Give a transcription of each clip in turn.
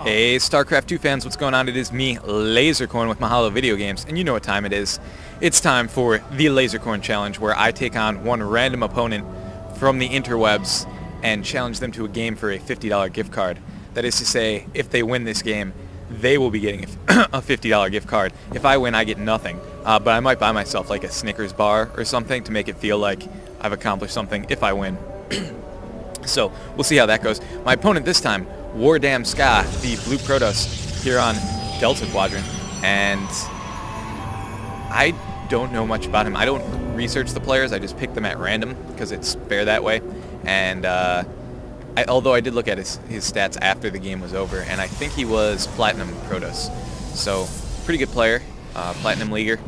Hey StarCraft 2 fans, what's going on? It is me, Lasercorn with Mahalo Video Games, and you know what time it is. It's time for the Lasercorn Challenge, where I take on one random opponent from the interwebs and challenge them to a game for a $50 gift card. That is to say, if they win this game, they will be getting a $50 gift card. If I win, I get nothing, but I might buy myself like a Snickers bar or something to make it feel like I've accomplished something if I win. So we'll see how that goes. My opponent this time, Wardam Ska, the Blue Protoss here on Delta Quadrant, and I don't know much about him. I don't research the players, I just pick them at random because it's fair that way. And although I did look at his stats after the game was over, and I think he was Platinum Protoss, so pretty good player, Platinum Leaguer,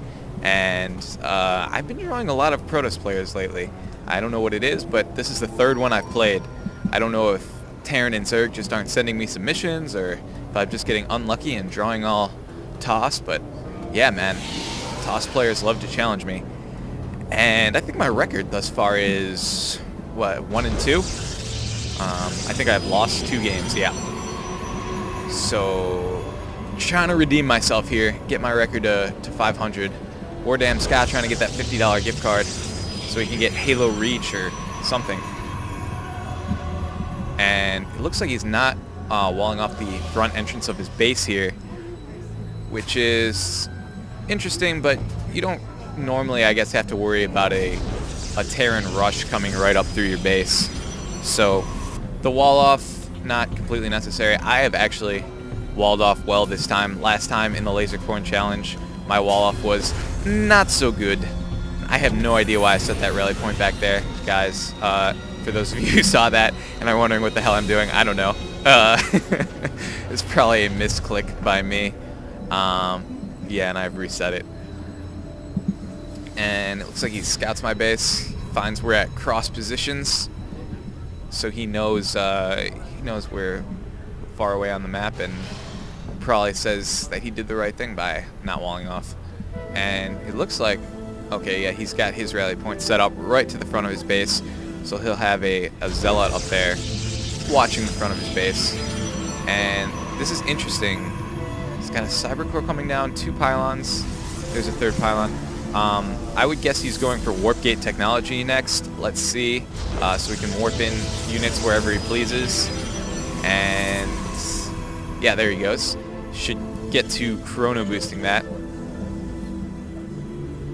and I've been drawing a lot of Protoss players lately. I don't know what it is, but this is the third one I've played. I don't know if Terran and Zerg just aren't sending me submissions, or if I'm just getting unlucky and drawing all TOS, but yeah, man, TOS players love to challenge me. And I think my record thus far is, what, 1-2? I think I've lost 2 games, yeah. So, trying to redeem myself here, get my record to 500. Wardam Scott trying to get that $50 gift card so he can get Halo Reach or something. And it looks like he's not walling off the front entrance of his base here, which is interesting, but you don't normally, I guess, have to worry about a Terran rush coming right up through your base. So the wall off, not completely necessary. I have actually walled off well this time. Last time in the Lasercorn Challenge, my wall off was not so good. I have no idea why I set that rally point back there, guys. For those of you who saw that and are wondering what the hell I'm doing, I don't know. It's probably a misclick by me. Yeah, and I've reset it. And it looks like he scouts my base, finds we're at cross positions, so he knows we're far away on the map, and probably says that he did the right thing by not walling off. And it looks like, okay, yeah, he's got his rally point set up right to the front of his base, so he'll have a zealot up there watching the front of his base. And this is interesting. He's got a cyber core coming down, 2 pylons. There's a 3rd pylon. I would guess he's going for warp gate technology next. Let's see. So he can warp in units wherever he pleases. And yeah, there he goes. Should get to chrono boosting that.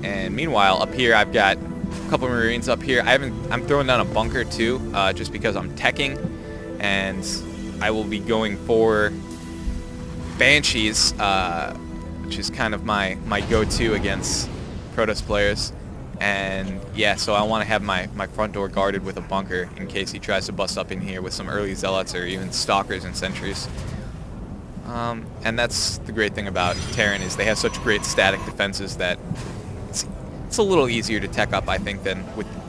And meanwhile, up here I've got a couple Marines up here. I'm throwing down a bunker too, just because I'm teching, and I will be going for Banshees, which is kind of my go-to against Protoss players. And yeah, so I want to have my front door guarded with a bunker in case he tries to bust up in here with some early zealots or even stalkers and sentries. And that's the great thing about Terran, is they have such great static defenses that it's a little easier to tech up, I think, than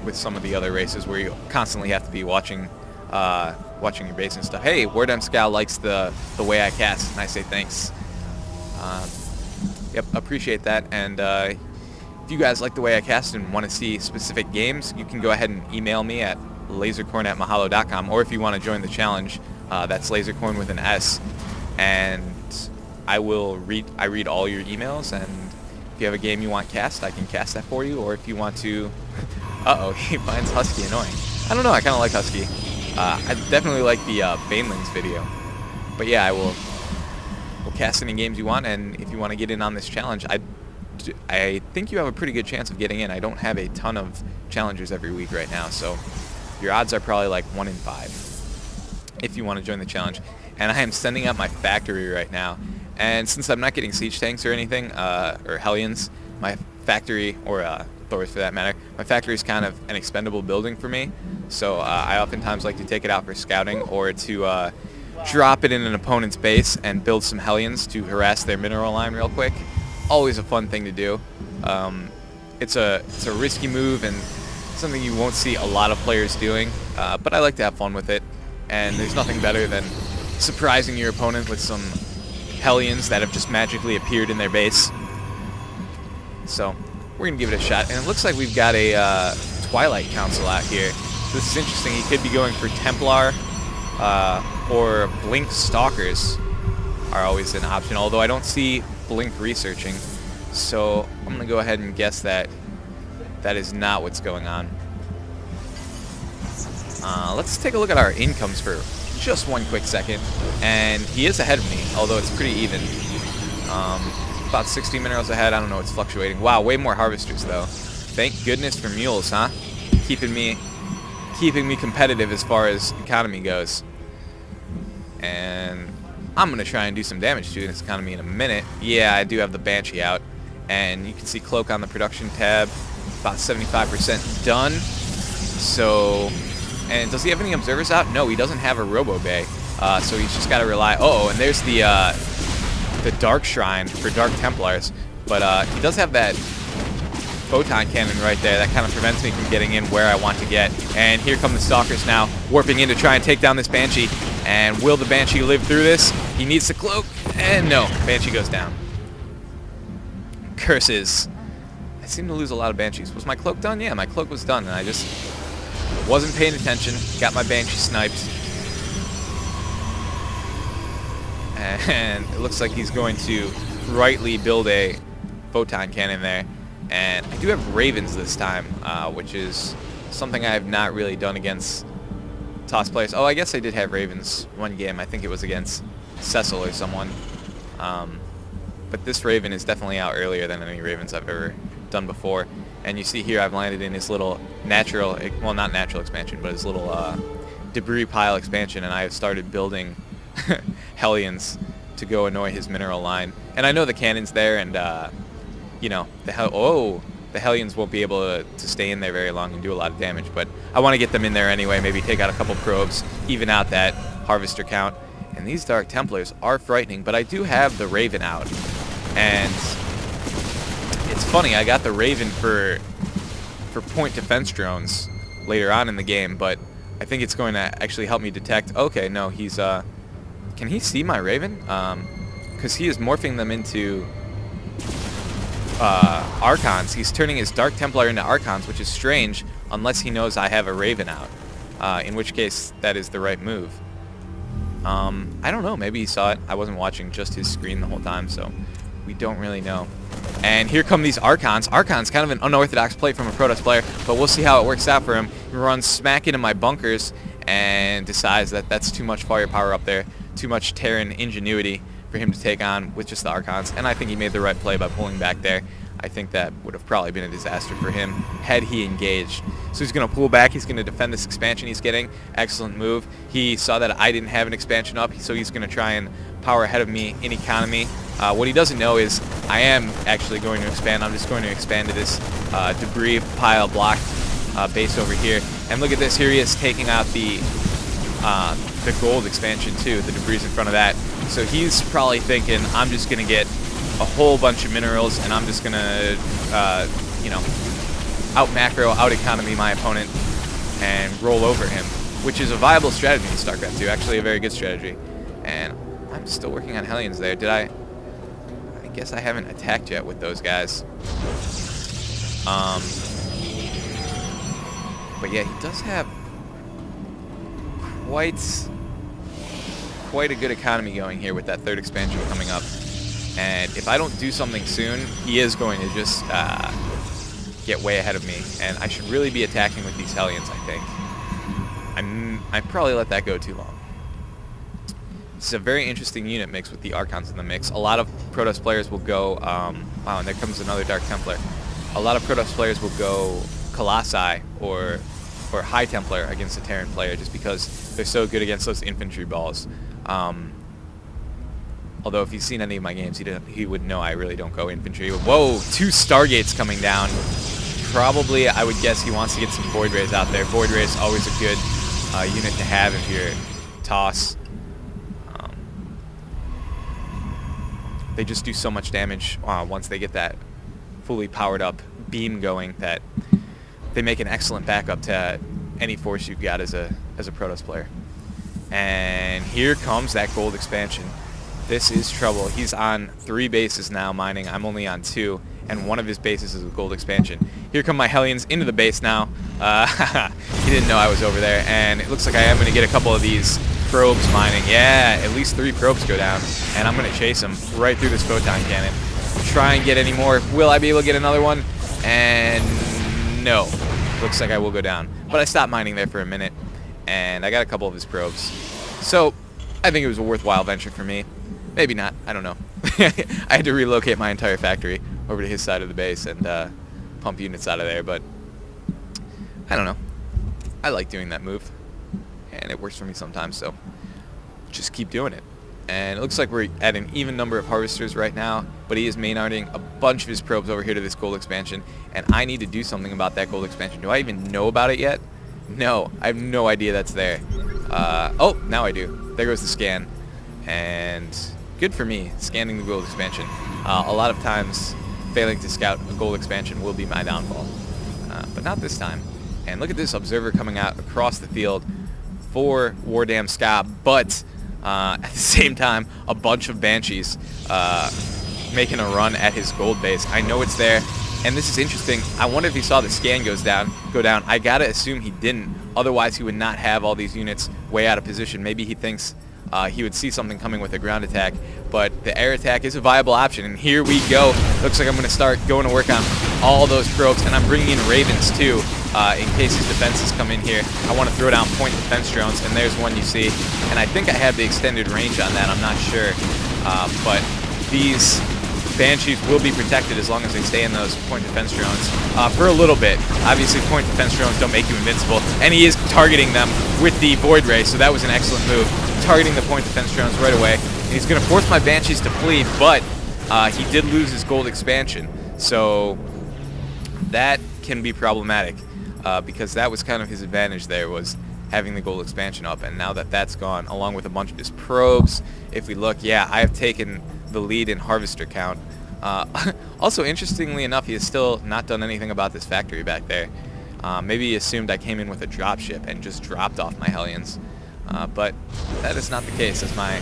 with some of the other races where you constantly have to be watching your base and stuff. Hey, Wardam Scout likes the way I cast, and I say thanks. Yep, appreciate that. And if you guys like the way I cast and want to see specific games, you can go ahead and email me at lasercorn@mahalo.com, or if you want to join the challenge, that's lasercorn with an S, and I read all your emails, and if you have a game you want cast, I can cast that for you. Or if you want to... Uh-oh, he finds Husky annoying. I don't know, I kind of like Husky. I definitely like the Banelings video. But yeah, we'll cast any games you want, and if you want to get in on this challenge, I think you have a pretty good chance of getting in. I don't have a ton of challengers every week right now, so your odds are probably like 1 in 5 if you want to join the challenge. And I am sending out my factory right now. And since I'm not getting siege tanks or anything, or Hellions, my factory, or Thors for that matter, my factory is kind of an expendable building for me. So I oftentimes like to take it out for scouting, or to drop it in an opponent's base and build some Hellions to harass their mineral line real quick. Always a fun thing to do. It's a risky move and something you won't see a lot of players doing, but I like to have fun with it. And there's nothing better than surprising your opponent with some Hellions that have just magically appeared in their base. So we're going to give it a shot. And it looks like we've got a Twilight Council out here. So this is interesting. He could be going for Templar or Blink Stalkers. are always an option, although I don't see Blink researching. So I'm going to go ahead and guess that that is not what's going on. Let's take a look at our incomes for just one quick second. And he is ahead of me, although it's pretty even. About 60 minerals ahead. I don't know, it's fluctuating. Wow, way more harvesters, though. Thank goodness for mules, huh? Keeping me competitive as far as economy goes. And I'm going to try and do some damage to this economy in a minute. Yeah, I do have the Banshee out. And you can see Cloak on the production tab. About 75% done. So, and does he have any observers out? No, he doesn't have a Robo Bay. So he's just got to rely. Oh, and there's the Dark Shrine for Dark Templars. But he does have that photon cannon right there. That kind of prevents me from getting in where I want to get. And here come the Stalkers now, warping in to try and take down this Banshee. And will the Banshee live through this? He needs the Cloak. And no, Banshee goes down. Curses. I seem to lose a lot of Banshees. Was my Cloak done? Yeah, my Cloak was done, and I just wasn't paying attention. Got my Banshee sniped. And it looks like he's going to rightly build a photon cannon there. And I do have Ravens this time, which is something I have not really done against TOS players. Oh, I guess I did have Ravens one game. I think it was against Cecil or someone. But this Raven is definitely out earlier than any Ravens I've ever done before. And you see here I've landed in his little natural, well, not natural expansion, but his little debris pile expansion, and I have started building Hellions to go annoy his mineral line. And I know the cannon's there, and you know, the Hellions won't be able to stay in there very long and do a lot of damage, but I want to get them in there anyway, maybe take out a couple probes, even out that harvester count. And these Dark Templars are frightening, but I do have the Raven out. And it's funny, I got the Raven for point defense drones later on in the game, but I think it's going to actually help me detect. Okay, no, he's can he see my Raven? Because he is morphing them into Archons. He's turning his Dark Templar into Archons, which is strange unless he knows I have a Raven out, in which case that is the right move. I don't know, maybe he saw it. I wasn't watching just his screen the whole time, so we don't really know. And here come these Archons. Archon's kind of an unorthodox play from a Protoss player, but we'll see how it works out for him. He runs smack into my bunkers and decides that that's too much firepower up there, too much Terran ingenuity for him to take on with just the Archons, and I think he made the right play by pulling back there. I think that would have probably been a disaster for him had he engaged. So he's going to pull back. He's going to defend this expansion he's getting. Excellent move. He saw that I didn't have an expansion up, so he's going to try and power ahead of me in economy. What he doesn't know is I am actually going to expand. I'm just going to expand to this debris pile block base over here. And look at this. Here he is taking out the gold expansion too, the debris in front of that. So he's probably thinking, I'm just going to get a whole bunch of minerals, and I'm just going to, you know, out macro, out economy my opponent, and roll over him, which is a viable strategy in StarCraft 2, actually a very good strategy. And I'm still working on Hellions there. Did I guess I haven't attacked yet with those guys. But yeah, he does have quite a good economy going here with that third expansion coming up. And if I don't do something soon, he is going to just get way ahead of me. And I should really be attacking with these Hellions, I think. I probably let that go too long. This is a very interesting unit mix with the Archons in the mix. A lot of Protoss players will go... wow, and there comes another Dark Templar. A lot of Protoss players will go Colossi or High Templar against a Terran player just because they're so good against those infantry balls. Although if he's seen any of my games, he would know I really don't go infantry. Whoa, 2 Stargates coming down. Probably, I would guess he wants to get some Void Rays out there. Void Rays always a good unit to have if you're TOS. They just do so much damage once they get that fully powered up beam going that they make an excellent backup to any force you've got as a Protoss player. And here comes that gold expansion. This is trouble. He's on 3 bases now mining. I'm only on 2, and one of his bases is a gold expansion. Here come my Hellions into the base now. He didn't know I was over there, and it looks like I am going to get a couple of these probes mining. Yeah, at least 3 probes go down, and I'm going to chase him right through this photon cannon. Try and get any more. Will I be able to get another one? And no. Looks like I will go down. But I stopped mining there for a minute, and I got a couple of his probes. So I think it was a worthwhile venture for me. Maybe not. I don't know. I had to relocate my entire factory over to his side of the base and pump units out of there, but I don't know. I like doing that move, and it works for me sometimes, so just keep doing it. And it looks like we're at an even number of harvesters right now, but he is main-arting a bunch of his probes over here to this gold expansion, and I need to do something about that gold expansion. Do I even know about it yet? No, I have no idea that's there. Oh, now I do. There goes the scan, and good for me, scanning the gold expansion. A lot of times, failing to scout a gold expansion will be my downfall, but not this time. And look at this observer coming out across the field for Wardam Ska, but at the same time, a bunch of Banshees making a run at his gold base. I know it's there, and this is interesting. I wonder if he saw the scan go down. I gotta assume he didn't. Otherwise, he would not have all these units way out of position. Maybe he thinks he would see something coming with a ground attack, but the air attack is a viable option, and here we go. Looks like I'm going to start going to work on all those probes, and I'm bringing in Ravens too, in case his defenses come in here. I want to throw down point defense drones, and there's one you see, and I think I have the extended range on that. I'm not sure, but these Banshees will be protected as long as they stay in those point defense drones for a little bit. Obviously, point defense drones don't make you invincible, and he is targeting them with the Void Ray, so that was an excellent move. Targeting the point defense drones right away. And he's going to force my Banshees to flee, but he did lose his gold expansion, so that can be problematic because that was kind of his advantage there, was having the gold expansion up, and now that that's gone, along with a bunch of his probes, if we look, yeah, I have taken the lead in harvester count. Also, interestingly enough, he has still not done anything about this factory back there. Maybe he assumed I came in with a dropship and just dropped off my Hellions. But that is not the case, as my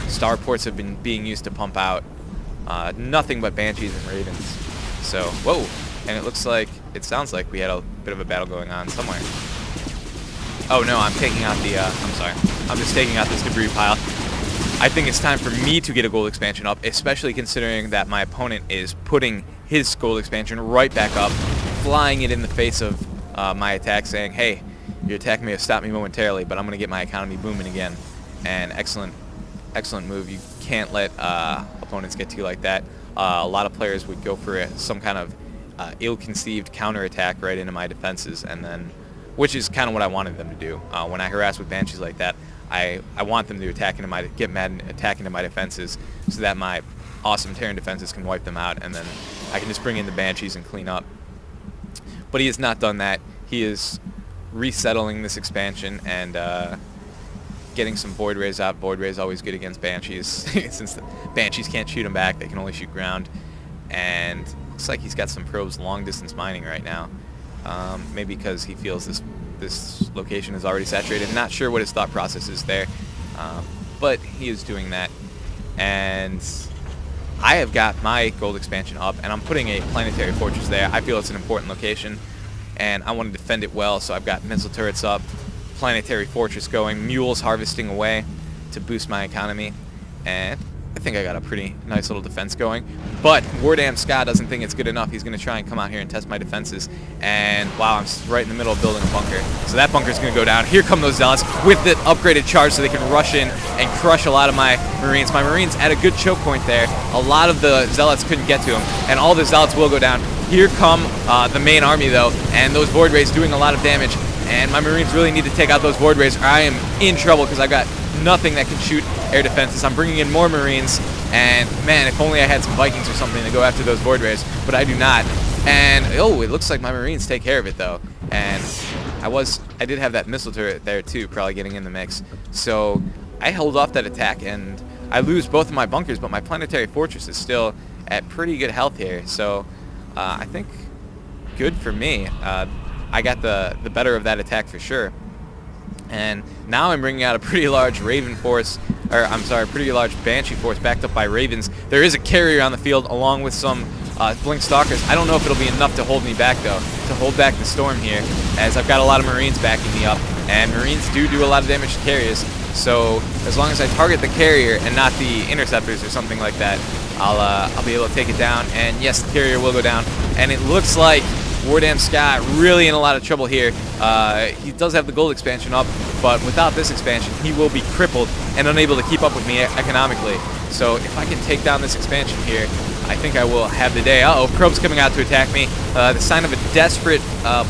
starports have been being used to pump out nothing but Banshees and Ravens. So, whoa, and it sounds like we had a bit of a battle going on somewhere. Oh no, I'm taking out the, I'm just taking out this debris pile. I think it's time for me to get a gold expansion up, especially considering that my opponent is putting his gold expansion right back up, flying it in the face of my attack, saying, hey, your attack may have stopped me momentarily, but I'm going to get my economy booming again. And excellent move. You can't let opponents get to you like that. A lot of players would go for some kind of ill-conceived counterattack right into my defenses, and then, which is kind of what I wanted them to do. When I harass with Banshees like that, I want them to get mad and attack into my defenses, so that my awesome Terran defenses can wipe them out, and then I can just bring in the Banshees and clean up. But he has not done that. He is resettling this expansion and getting some Void Rays out. Void Ray is always good against Banshees, since the Banshees can't shoot them back. They can only shoot ground. And looks like he's got some probes long-distance mining right now. Maybe because he feels this location is already saturated. Not sure what his thought process is there, but he is doing that. And I have got my gold expansion up, and I'm putting a planetary fortress there. I feel it's an important location, and I want to defend it well, so I've got missile turrets up, planetary fortress going, mules harvesting away to boost my economy, and I think I got a pretty nice little defense going. But Wardam Ska doesn't think it's good enough. He's going to try and come out here and test my defenses, and wow, I'm right in the middle of building a bunker. So that bunker's going to go down. Here come those Zealots with the upgraded charge so they can rush in and crush a lot of my Marines. My Marines at a good choke point there. A lot of the Zealots couldn't get to him, and all the Zealots will go down. Here come the main army, though, and those Void Rays doing a lot of damage, and my Marines really need to take out those Void Rays, or I am in trouble because I've got nothing that can shoot air defenses. I'm bringing in more Marines, and man, if only I had some Vikings or something to go after those Void Rays, but I do not. And oh, it looks like my Marines take care of it though, and I did have that missile turret there too, probably getting in the mix. So I held off that attack, and I lose both of my bunkers, but my planetary fortress is still at pretty good health here. So I think good for me. I got the better of that attack for sure. And now I'm bringing out a pretty large Raven force, or I'm sorry, pretty large Banshee force backed up by Ravens. There is a carrier on the field along with some Blink Stalkers. I don't know if it'll be enough to hold me back though, to hold back the storm here, as I've got a lot of Marines backing me up. and Marines do a lot of damage to carriers. So as long as I target the carrier and not the interceptors or something like that, I'll be able to take it down. And yes, the carrier will go down. And it looks like Wardam Scott really in a lot of trouble here. He does have the gold expansion up, but without this expansion, he will be crippled and unable to keep up with me economically. So if I can take down this expansion here, I think I will have the day. Uh-oh, Probe's coming out to attack me. The sign of a desperate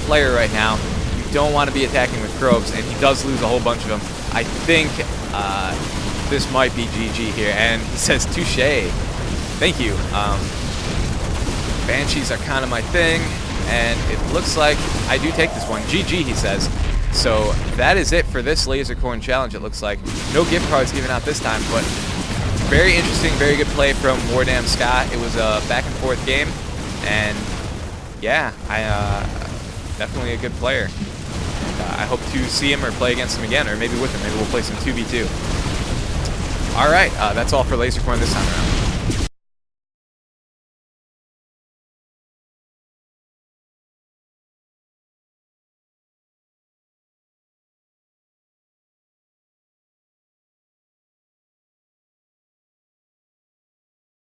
player right now. You don't want to be attacking with probes, and he does lose a whole bunch of them. I think this might be GG here, and he says touche. Thank you. Banshees are kind of my thing, and it looks like I do take this one. GG, he says. So that is it for this Lasercorn challenge, it looks like. No gift cards given out this time, but very interesting, very good play from Wardam Scott. It was a back-and-forth game, and yeah, definitely a good player. I hope to see him or play against him again, or maybe with him. Maybe we'll play some 2v2. All right, that's all for Lasercorn this time around.